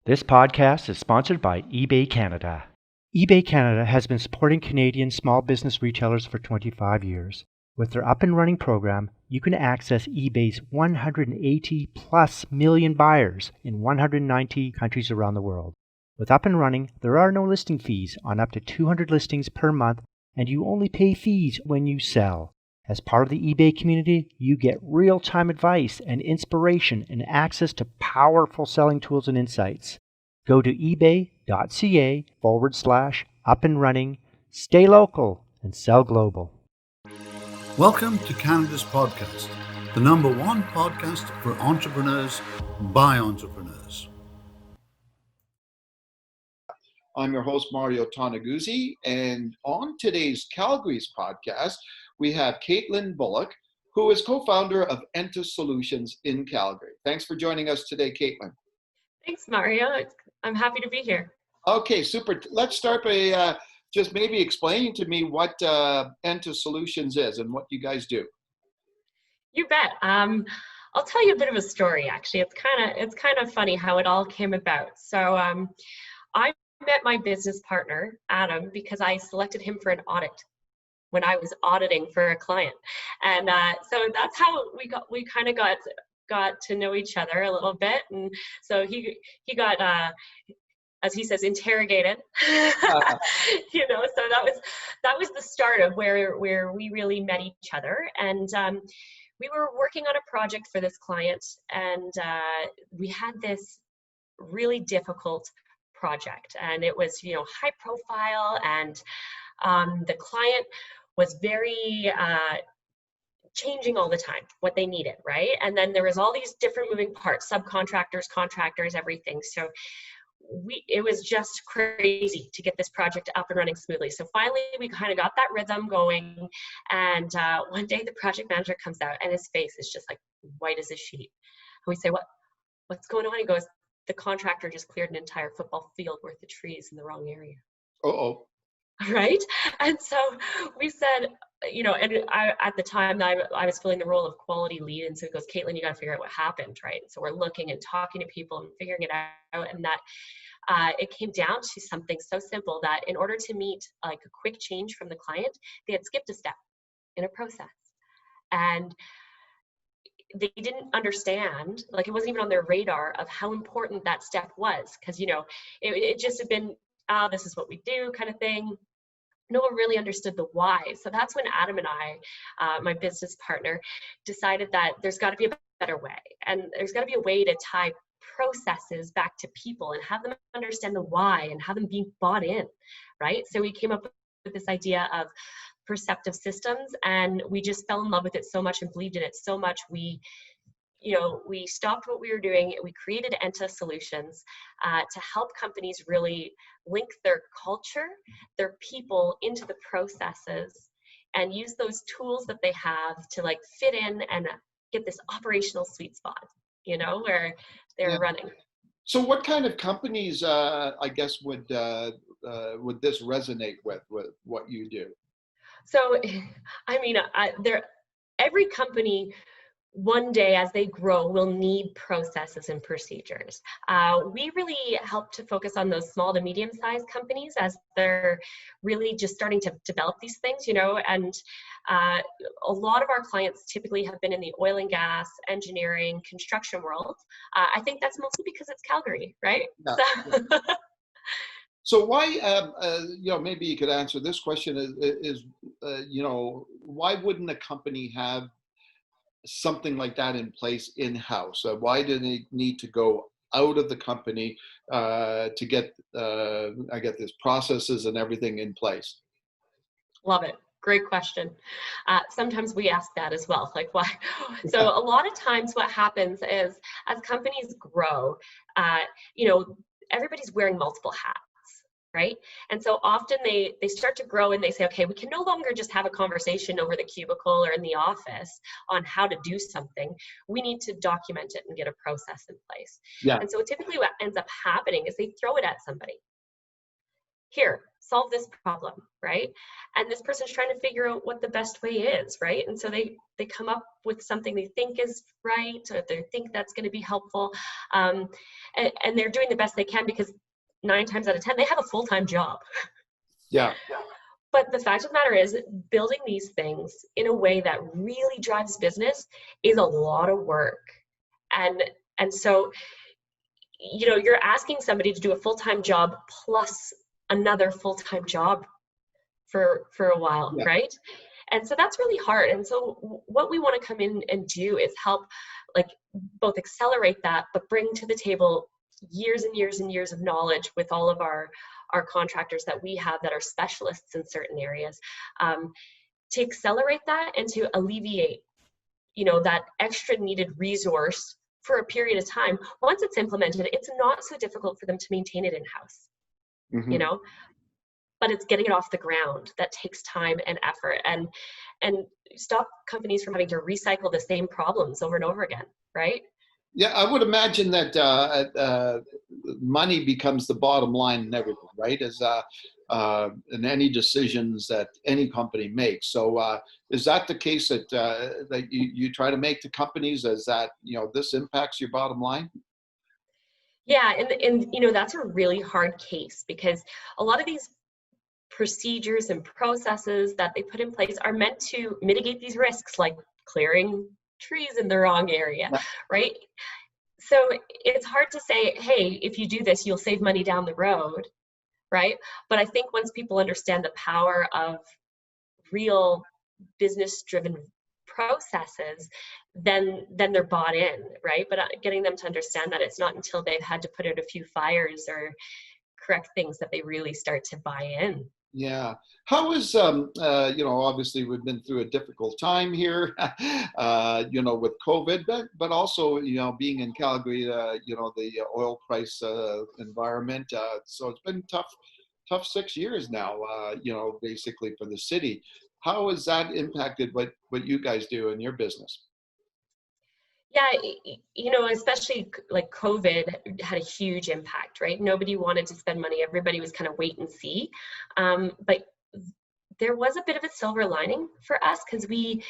This podcast is sponsored by eBay Canada. eBay Canada has been supporting Canadian small business retailers for 25 years. With their up and running program, you can access eBay's 180 plus million buyers in 190 countries around the world. With up and running, there are no listing fees on up to 200 listings per month, and you only pay fees when you sell. As part of the eBay community, you get real-time advice and inspiration and access to powerful selling tools and insights. Go to ebay.ca/up and running, stay local, and sell global. Welcome to Canada's podcast, the number one podcast for entrepreneurs by entrepreneurs. I'm your host, Mario Toneguzzi, and on today's Calgary's podcast, we have Katelyn Bullock, who is co-founder of Enta Solutions in Calgary. Thanks for joining us today, Katelyn. Thanks, Mario. I'm happy to be here. Okay, super. Let's start by just maybe explaining to me what Enta Solutions is and what you guys do. You bet. I'll tell you a bit of a story. Actually, it's kind of funny how it all came about. So I met my business partner, Adam, because I selected him for an audit when I was auditing for a client, and so that's how we kind of got to know each other a little bit, and so he got as he says, interrogated. So that was the start of where we really met each other, and we were working on a project for this client, and we had this really difficult project, and it was high profile, and the client was very changing all the time what they needed, right? And then there was all these different moving parts, subcontractors, contractors, everything. So it was just crazy to get this project up and running smoothly. So finally we kind of got that rhythm going, and one day the project manager comes out and his face is just like white as a sheet. And we say, what's going on? He goes, the contractor just cleared an entire football field worth of trees in the wrong area. Uh-oh. Right? And so we said, and at the time I was filling the role of quality lead, and so he goes, Katelyn, you got to figure out what happened, right? So we're looking and talking to people and figuring it out, and that it came down to something so simple that in order to meet like a quick change from the client, they had skipped a step in a process, and they didn't understand, like it wasn't even on their radar of how important that step was, because it just had been, this is what we do kind of thing. No one really understood the why. So that's when Adam and I, my business partner, decided that there's got to be a better way, and there's got to be a way to tie processes back to people and have them understand the why and have them be bought in, right? So we came up with this idea of perceptive systems, and we just fell in love with it so much and believed in it so much. We stopped what we were doing. We created Enta Solutions to help companies really link their culture, their people into the processes, and use those tools that they have to like fit in and get this operational sweet spot, where they're running. So what kind of companies, I guess, would this resonate with what you do? So, every company one day as they grow will need processes and procedures. We really help to focus on those small to medium-sized companies as they're really just starting to develop these things, and a lot of our clients typically have been in the oil and gas, engineering, construction world. I think that's mostly because it's Calgary, right? Yeah. So why, maybe you could answer this question is why wouldn't a company have something like that in place in-house? Why do they need to go out of the company to get, this processes and everything in place? Love it. Great question. Sometimes we ask that as well, like why? So a lot of times what happens is as companies grow, everybody's wearing multiple hats. Right? And so often they start to grow and they say, okay, we can no longer just have a conversation over the cubicle or in the office on how to do something. We need to document it and get a process in place. Yeah. And so typically what ends up happening is they throw it at somebody. here, solve this problem, right? And this person's trying to figure out what the best way is, right? And so they come up with something they think is right, or they think that's going to be helpful, and they're doing the best they can, because 9 times out of 10 they have a full-time job. Yeah. But the fact of the matter is, building these things in a way that really drives business is a lot of work. And so, you know, you're asking somebody to do a full-time job plus another full-time job for a while, Yeah. right? And so that's really hard. And so what we want to come in and do is help, like, both accelerate that, but bring to the table years and years and years of knowledge with all of our contractors that we have that are specialists in certain areas, to accelerate that and to alleviate, you know, that extra needed resource for a period of time. Once it's implemented, it's not so difficult for them to maintain it in-house, Mm-hmm. you know, but it's getting it off the ground that takes time and effort, and stop companies from having to recycle the same problems over and over again, right? Yeah, I would imagine that money becomes the bottom line in everything, right? As in any decisions that any company makes. So is that the case that you try to make to companies, as that, you know, this impacts your bottom line? Yeah, and you know, that's a really hard case, because a lot of these procedures and processes that they put in place are meant to mitigate these risks, like clearing trees in the wrong area, Yeah. right? So it's hard to say, hey, if you do this, you'll save money down the road, right? But I think once people understand the power of real business-driven processes, then they're bought in, right? But getting them to understand that it's not until they've had to put out a few fires or correct things that they really start to buy in. Yeah. How is, you know, obviously we've been through a difficult time here, you know, with COVID, but also, you know, being in Calgary, you know, the oil price environment. So it's been tough 6 years now, you know, basically for the city. How has that impacted what you guys do in your business? Yeah, you know, especially like COVID had a huge impact, right? Nobody wanted to spend money. Everybody was kind of wait and see. But there was a bit of a silver lining for us, because we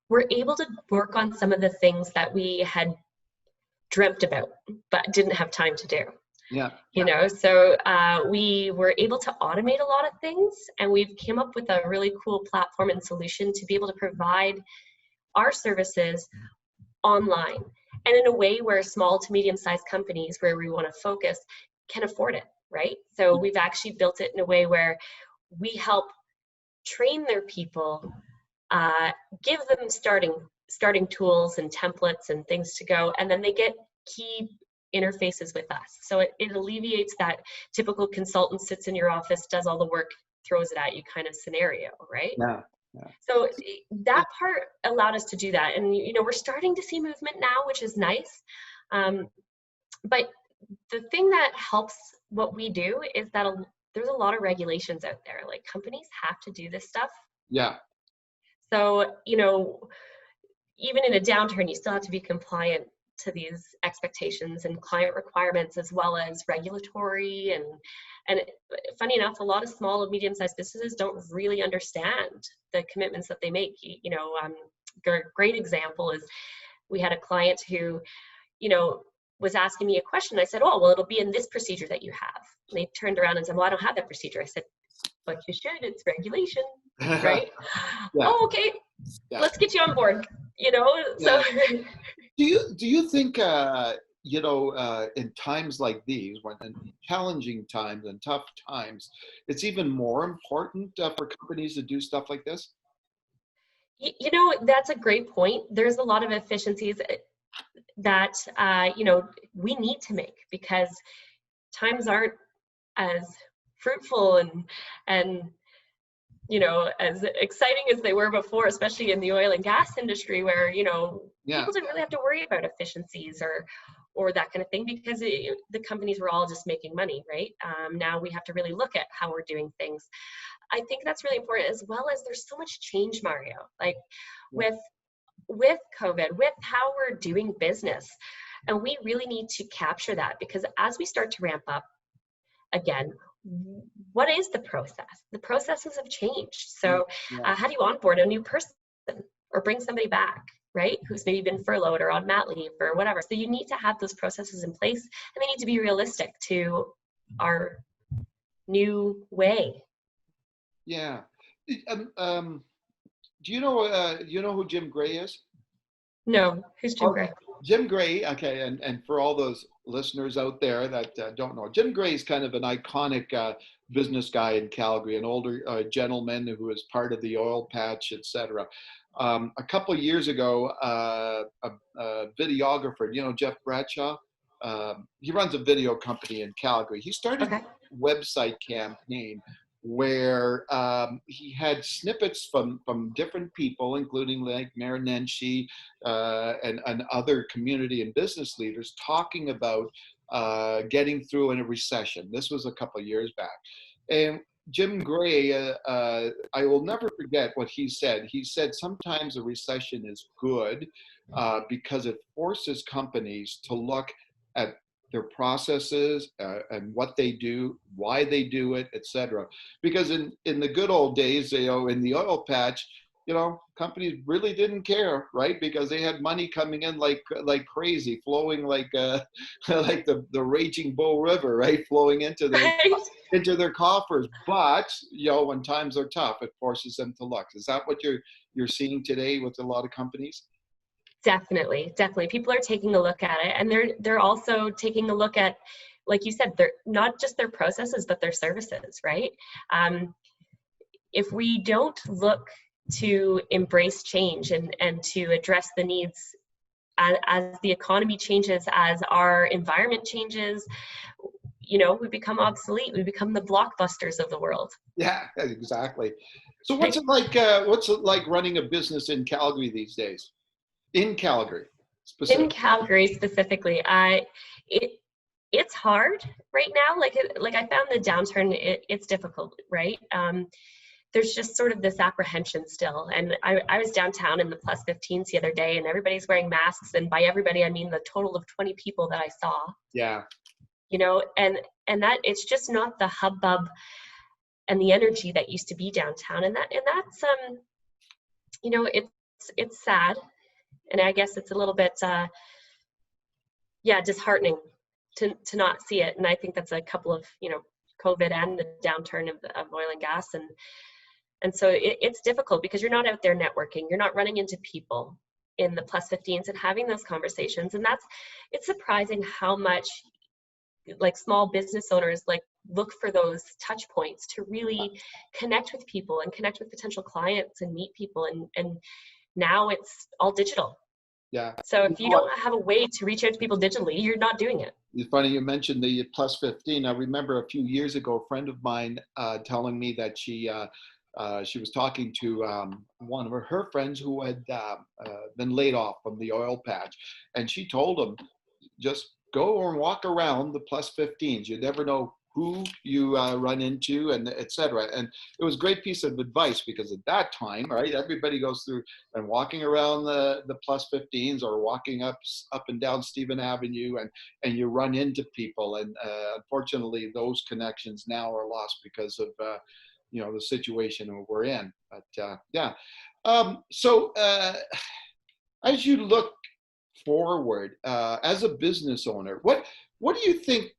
were able to work on some of the things that we had dreamt about, but didn't have time to do. Yeah. You know, so we were able to automate a lot of things, and we've came up with a really cool platform and solution to be able to provide our services online, and in a way where small to medium-sized companies, where we want to focus, can afford it, right? So we've actually built it in a way where we help train their people, give them starting tools and templates and things to go, and then they get key interfaces with us. So it alleviates that typical consultant sits in your office, does all the work, throws it at you kind of scenario, right? Yeah. Yeah. So that part allowed us to do that. And, you know, we're starting to see movement now, which is nice. But the thing that helps what we do is that there's a lot of regulations out there. Like, companies have to do this stuff. Yeah. So, you know, even in a downturn, you still have to be compliant to these expectations and client requirements, as well as regulatory. And funny enough, a lot of small and medium-sized businesses don't really understand the commitments that they make. You know, a great example is, we had a client who, you know, was asking me a question. I said, oh, well, it'll be in this procedure that you have. And they turned around and said, well, I don't have that procedure. I said, but you should, it's regulation, right? Yeah. Oh, okay, Yeah. let's get you on board, you know? So do you think, you know, in times like these, when in challenging times and tough times, it's even more important for companies to do stuff like this? You know, that's a great point. There's a lot of efficiencies that, you know, we need to make, because times aren't as fruitful and you know, as exciting as they were before, especially in the oil and gas industry, where, you know, people didn't really have to worry about efficiencies or that kind of thing, because the companies were all just making money, right? Now we have to really look at how we're doing things. I think that's really important, as well as there's so much change, Mario, like with COVID, with how we're doing business. And we really need to capture that, because as we start to ramp up again, what is the process? The processes have changed. So Yeah. how do you onboard a new person or bring somebody back, right? Who's maybe been furloughed or on mat leave or whatever. So you need to have those processes in place, and they need to be realistic to our new way. Yeah. Do you know who Jim Gray is? No, who's Jim Gray? Jim Gray, okay, and for all those listeners out there that don't know, Jim Gray is kind of an iconic business guy in Calgary, an older gentleman who was part of the oil patch, etc. A couple of years ago, a videographer, Jeff Bradshaw, he runs a video company in Calgary. He started a website campaign where he had snippets from different people, including like Mayor Nenshi and other community and business leaders, talking about getting through in a recession. This was a couple of years back. And Jim Gray, I will never forget what he said. He said sometimes a recession is good because it forces companies to look at their processes and what they do, why they do it, etc. Because in the good old days, in the oil patch, companies really didn't care, right? Because they had money coming in like crazy, flowing like like the raging Bull River, right? Flowing into their coffers. But when times are tough, it forces them to look. Is that what you're seeing today with a lot of companies? Definitely. People are taking a look at it, and they're also taking a look at, like you said, they're not just their processes, but their services, right? If we don't look to embrace change and to address the needs as the economy changes, as our environment changes, we become obsolete. We become the Blockbusters of the world. Yeah, exactly. So what's it like? What's it like running a business in Calgary these days? In Calgary, specifically. In Calgary specifically, it's hard right now. Like I found the downturn, it's difficult, right? There's just sort of this apprehension still. And I was downtown in the +15s the other day, and everybody's wearing masks. And by everybody, I mean the total of 20 people that I saw. Yeah. And that it's just not the hubbub and the energy that used to be downtown. And that's it's sad. And I guess it's a little bit, disheartening to not see it. And I think that's a couple of, COVID and the downturn of oil and gas. And so it's difficult because you're not out there networking. You're not running into people in the +15s and having those conversations. And it's surprising how much like small business owners look for those touch points to really connect with people and connect with potential clients and meet people. And now it's all digital. Yeah. So if you don't have a way to reach out to people digitally, you're not doing it. It's funny you mentioned the +15. I remember a few years ago, a friend of mine telling me that she was talking to one of her friends who had been laid off from the oil patch, and she told him, just go and walk around the +15s. You never know who you run into, and etc. And it was a great piece of advice because at that time, right, everybody goes through and walking around the +15s or walking up and down Stephen Avenue, and you run into people. And unfortunately, those connections now are lost because of the situation we're in. But so as you look forward as a business owner, what do you think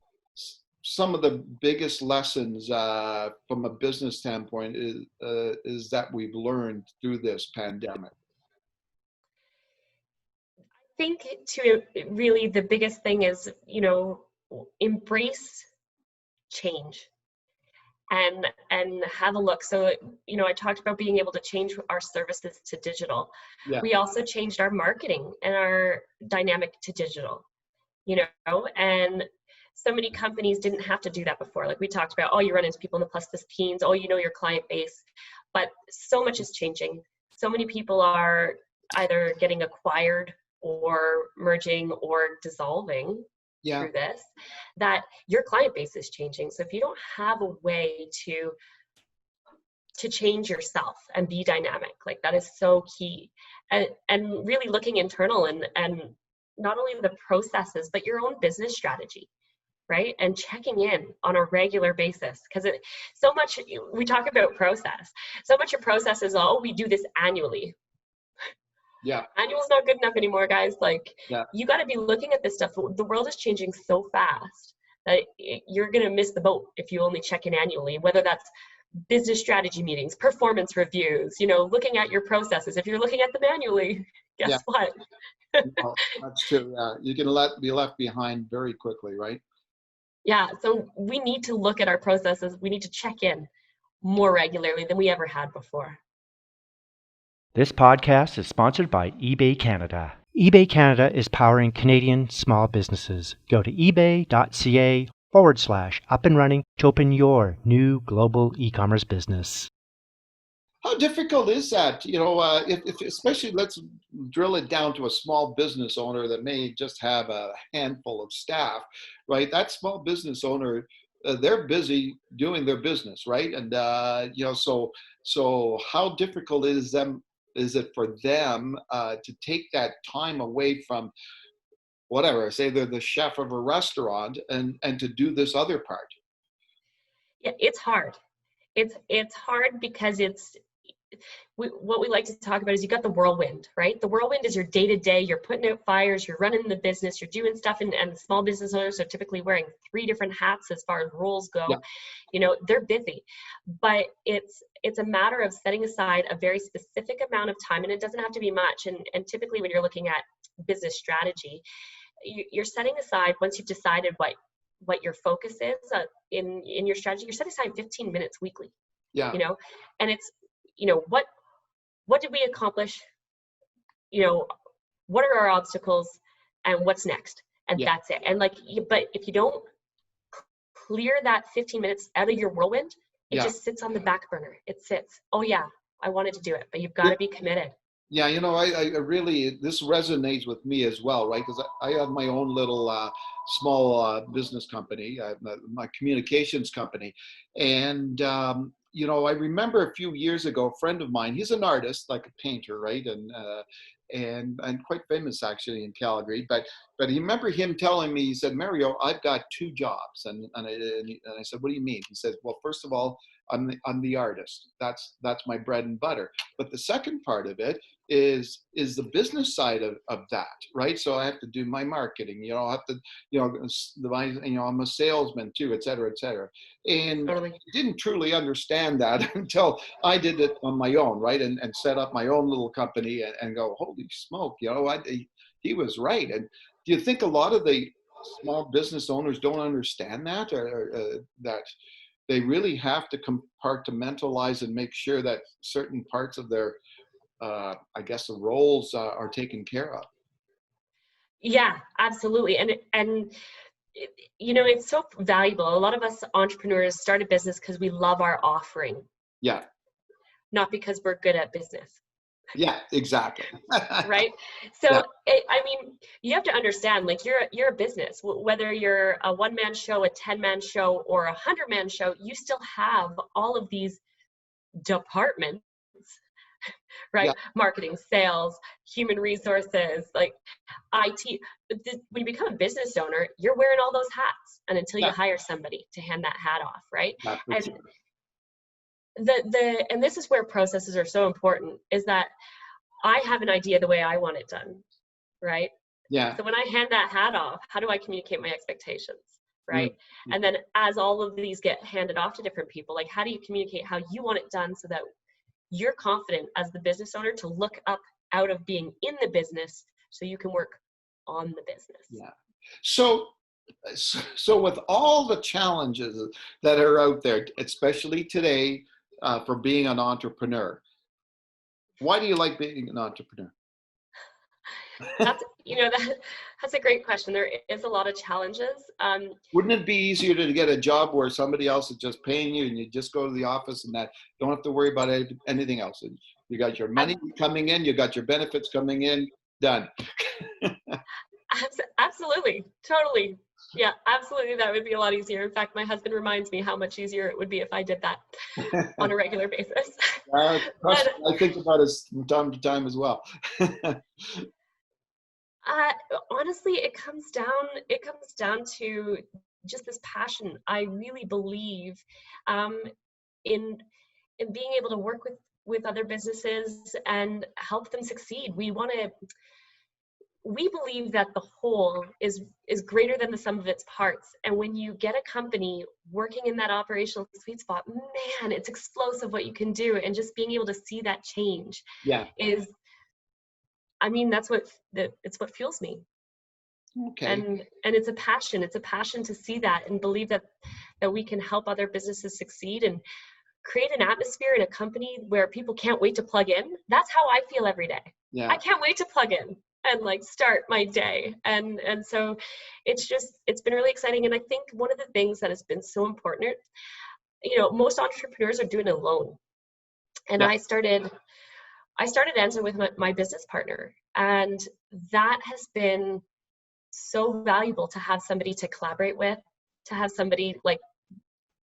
some of the biggest lessons from a business standpoint is that we've learned through this pandemic? I think really the biggest thing is, embrace change and have a look. So, I talked about being able to change our services to digital. Yeah. We also changed our marketing and our dynamic to digital, and so many companies didn't have to do that before. Like we talked about, you run into people in the +15s, your client base, but so much is changing. So many people are either getting acquired or merging or dissolving through this, that your client base is changing. So if you don't have a way to change yourself and be dynamic, like that is so key. And really looking internal and not only the processes, but your own business strategy. right? And checking in on a regular basis, because so much, we talk about process, so much of process is, oh, we do this annually. Yeah. Annual's not good enough anymore, guys. Like, Yeah. you got to be looking at this stuff. The world is changing so fast that you're going to miss the boat if you only check in annually, whether that's business strategy meetings, performance reviews, looking at your processes. If you're looking at them manually, guess what? Well, that's true. You can be left behind very quickly, right? Yeah. So we need to look at our processes. We need to check in more regularly than we ever had before. This podcast is sponsored by eBay Canada. eBay Canada is powering Canadian small businesses. Go to ebay.ca/up and running to open your new global e-commerce business. How difficult is that? If especially, let's drill it down to a small business owner that may just have a handful of staff, right? That small business owner, they're busy doing their business, right? And so how difficult is it for them to take that time away from whatever, say they're the chef of a restaurant, and to do this other part? Yeah, it's hard. It's hard because what we like to talk about is you got the whirlwind, right? The whirlwind is your day-to-day. You're putting out fires, you're running the business, you're doing stuff, and small business owners are typically wearing 3 different hats as far as roles go. Yeah. They're busy, but it's a matter of setting aside a very specific amount of time, and it doesn't have to be much. And typically when you're looking at business strategy, you're setting aside, once you've decided what your focus is in your strategy, you're setting aside 15 minutes weekly. Yeah. And it's, what did we accomplish? What are our obstacles, and what's next? And that's it. And but if you don't clear that 15 minutes out of your whirlwind, it just sits on the back burner. It sits. Oh yeah, I wanted to do it, but you've got to be committed. Yeah, I really, this resonates with me as well, right? Because I have my own little small business company, my communications company. And, I remember a few years ago, a friend of mine, he's an artist, like a painter, right? And quite famous actually in Calgary. But I remember him telling me, he said, Mario, I've got 2 jobs. And I said, what do you mean? He says, well, first of all, I'm the artist. That's my bread and butter. But the second part of it is the business side of that, right? So I have to do my marketing, I have to, I'm a salesman too, et cetera, et cetera. And Totally. I didn't truly understand that until I did it on my own, right? And set up my own little company and go, holy smoke, he was right. And do you think a lot of the small business owners don't understand that, or that they really have to compartmentalize and make sure that certain parts of their, the roles are taken care of? Yeah, absolutely. And it's so valuable. A lot of us entrepreneurs start a business because we love our offering. Yeah. Not because we're good at business. Yeah, exactly. Right. So, you have to understand, you're a business, whether you're a 1-man show, a 10-man show, or a 100-man show, you still have all of these departments, right? Yeah. Marketing, sales, human resources, IT. When you become a business owner, you're wearing all those hats, and until you hire somebody to hand that hat off, right? And and this is where processes are so important, is that I have an idea the way I want it done, right? Yeah. So when I hand that hat off, how do I communicate my expectations, right? Mm-hmm. And then as all of these get handed off to different people, how do you communicate how you want it done so that you're confident as the business owner to look up out of being in the business so you can work on the business? Yeah. So with all the challenges that are out there, especially today, for being an entrepreneur, why do you like being an entrepreneur? That's a great question. There is a lot of challenges. Wouldn't it be easier to get a job where somebody else is just paying you and you just go to the office and that don't have to worry about anything else? And you got your money coming in, you got your benefits coming in, done. Absolutely. Totally. Yeah, absolutely. That would be a lot easier. In fact, my husband reminds me how much easier it would be if I did that on a regular basis. I think about it from time to time as well. Honestly, it comes down to just this passion. I really believe in being able to work with other businesses and help them succeed. We believe that the whole is greater than the sum of its parts. And when you get a company working in that operational sweet spot, man, it's explosive what you can do. And just being able to see that change is, I mean, it's what fuels me. Okay. And it's a passion. It's a passion to see that and believe that we can help other businesses succeed and create an atmosphere in a company where people can't wait to plug in. That's how I feel every day. Yeah. I can't wait to plug in and like start my day. And so it's been really exciting. And I think one of the things that has been so important, most entrepreneurs are doing it alone. And I started Enta with my business partner, and that has been so valuable to have somebody to collaborate with, to have somebody like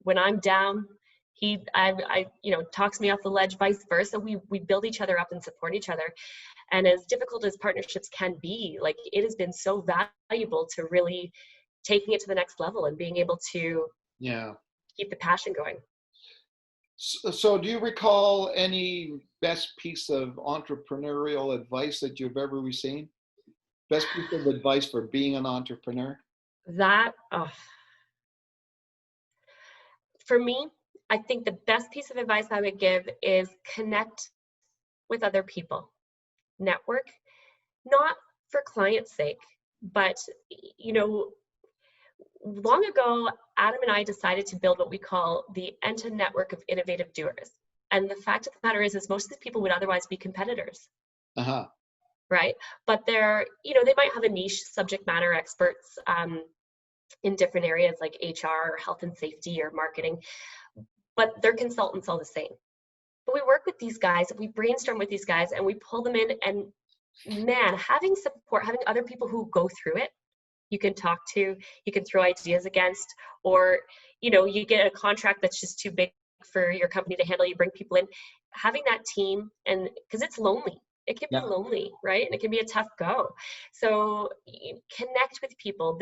when I'm down, he talks me off the ledge, vice versa. We build each other up and support each other. And as difficult as partnerships can be, like it has been so valuable to really taking it to the next level and being able to keep the passion going. So do you recall any best piece of entrepreneurial advice that you've ever received? Best piece of advice for being an entrepreneur? For me, I think the best piece of advice I would give is connect with other people. Network, not for client's sake, but long ago, Adam and I decided to build what we call the Enta network of innovative doers. And the fact of the matter is most of these people would otherwise be competitors. Right? But they're, they might have a niche subject matter experts in different areas like HR or health and safety or marketing, but they're consultants all the same. But we work with these guys, we brainstorm with these guys, and we pull them in. And man, having support, having other people who go through it, you can talk to, you can throw ideas against, or, you get a contract that's just too big for your company to handle, you bring people in. Having that team, and because it's lonely. It can be lonely, right? And it can be a tough go. So connect with people.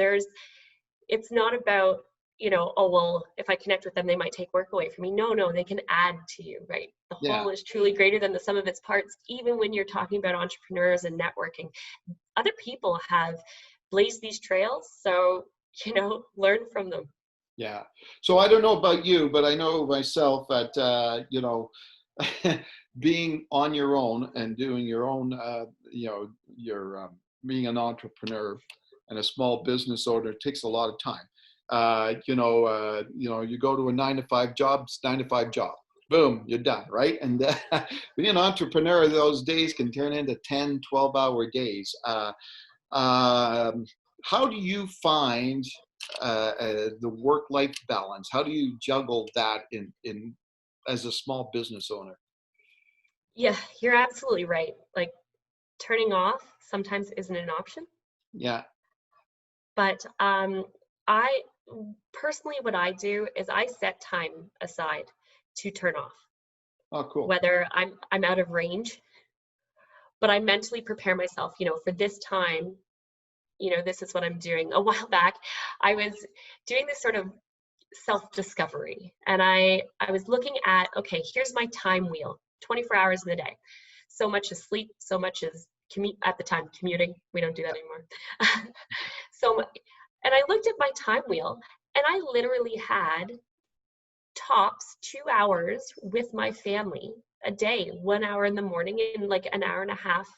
It's not about, if I connect with them, they might take work away from me. No, they can add to you, right? The whole is truly greater than the sum of its parts. Even when you're talking about entrepreneurs and networking, other people have blazed these trails. So, learn from them. Yeah. So I don't know about you, but I know myself that, being on your own and doing your own, being an entrepreneur and a small business owner takes a lot of time. You go to a 9-to-5 job, it's 9-to-5 job. Boom, you're done, right? And being an entrepreneur, those days can turn into 10, 12-hour days. How do you find the work-life balance? How do you juggle that in as a small business owner? Yeah, you're absolutely right. Like turning off sometimes isn't an option. Yeah. But I personally, what I do is I set time aside to turn off. Oh, cool. Whether I'm out of range, but I mentally prepare myself, for this time, this is what I'm doing. A while back, I was doing this sort of self-discovery, and I was looking at, okay, here's my time wheel, 24 hours in the day. So much is sleep, so much is commuting. We don't do that anymore. And I looked at my time wheel, and I literally had tops 2 hours with my family a day, 1 hour in the morning and like an hour and a half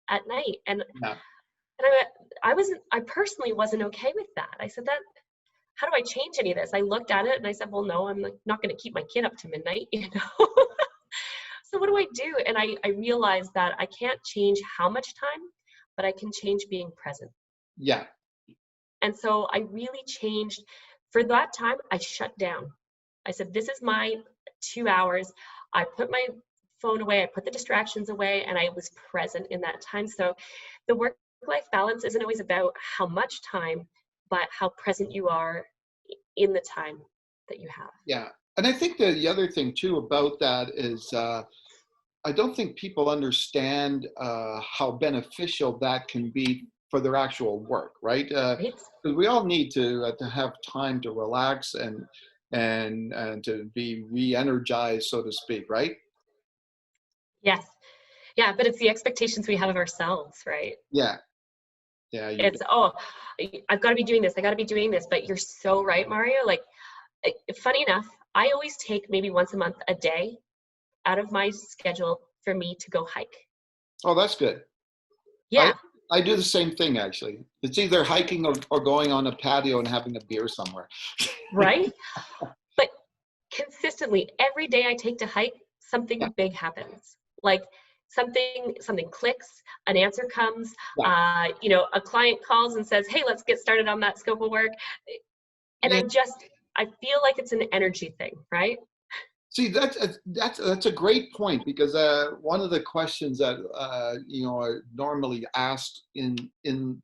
at night. And I personally wasn't okay with that. I said, how do I change any of this? I looked at it and I said, well, no, I'm not going to keep my kid up to midnight, So what do I do? And I realized that I can't change how much time, but I can change being present. Yeah. And so I really changed. For that time, I shut down. I said, this is my 2 hours. I put my phone away, I put the distractions away, and I was present in that time. So the work-life balance isn't always about how much time, but how present you are in the time that you have. Yeah. And I think that the other thing too about that is I don't think people understand how beneficial that can be for their actual work, right? Right? Because we all need to have time to relax and to be re-energized, so to speak, right? Yes. Yeah, but it's the expectations we have of ourselves, right? Yeah. Yeah. It's, I've got to be doing this. I got to be doing this. But you're so right, Mario. Like, funny enough, I always take maybe once a month a day out of my schedule for me to go hike. Oh, that's good. Yeah. I do the same thing, actually. It's either hiking or going on a patio and having a beer somewhere. Right? But consistently, every day I take to hike, something big happens. Like something clicks, an answer comes, a client calls and says, hey, let's get started on that scope of work. And I feel like it's an energy thing, right? See, that's a great point, because one of the questions that are normally asked in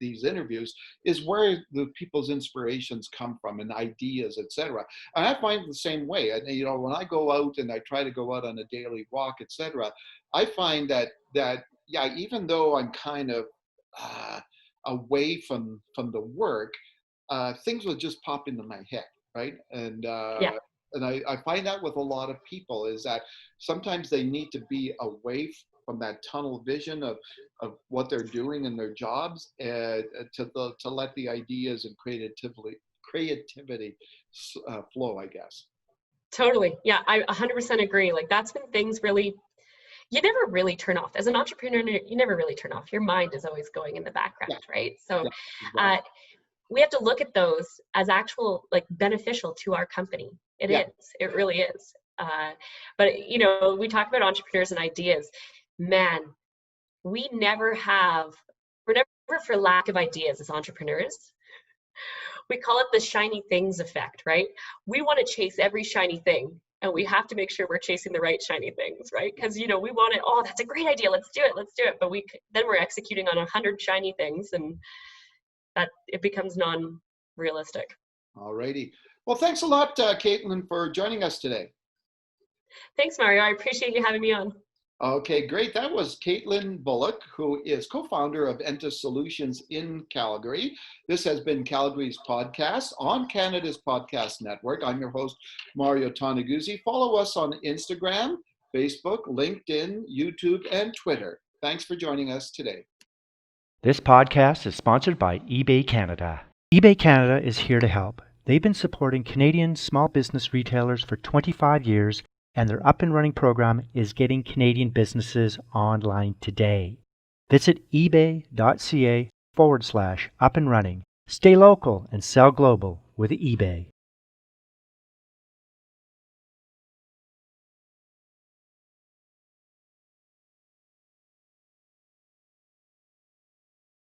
these interviews is where the people's inspirations come from and ideas, etc. And I find it the same way. And when I go out and I try to go out on a daily walk, etc., I find that even though I'm kind of away from the work, things will just pop into my head, right? And I find that with a lot of people is that sometimes they need to be away from that tunnel vision of what they're doing in their jobs, to let the ideas and creativity flow, I guess. Totally. Yeah, I 100% agree. Like that's when things really, you never really turn off. As an entrepreneur, you never really turn off. Your mind is always going in the background, right? So exactly. We have to look at those as actual, like, beneficial to our company. It really is. But we talk about entrepreneurs and ideas. Man, we're never for lack of ideas as entrepreneurs. We call it the shiny things effect, right? We want to chase every shiny thing, and we have to make sure we're chasing the right shiny things, right? Because we want it. Oh, that's a great idea. Let's do it. But then we're executing on 100 shiny things, and that it becomes non-realistic. All righty. Well, thanks a lot, Katelyn, for joining us today. Thanks, Mario. I appreciate you having me on. Okay, great. That was Katelyn Bullock, who is co-founder of Enta Solutions in Calgary. This has been Calgary's podcast on Canada's Podcast Network. I'm your host, Mario Toneguzzi. Follow us on Instagram, Facebook, LinkedIn, YouTube, and Twitter. Thanks for joining us today. This podcast is sponsored by eBay Canada. eBay Canada is here to help. They've been supporting Canadian small business retailers for 25 years, and their up-and-running program is getting Canadian businesses online today. Visit ebay.ca/up-and-running. Stay local and sell global with eBay.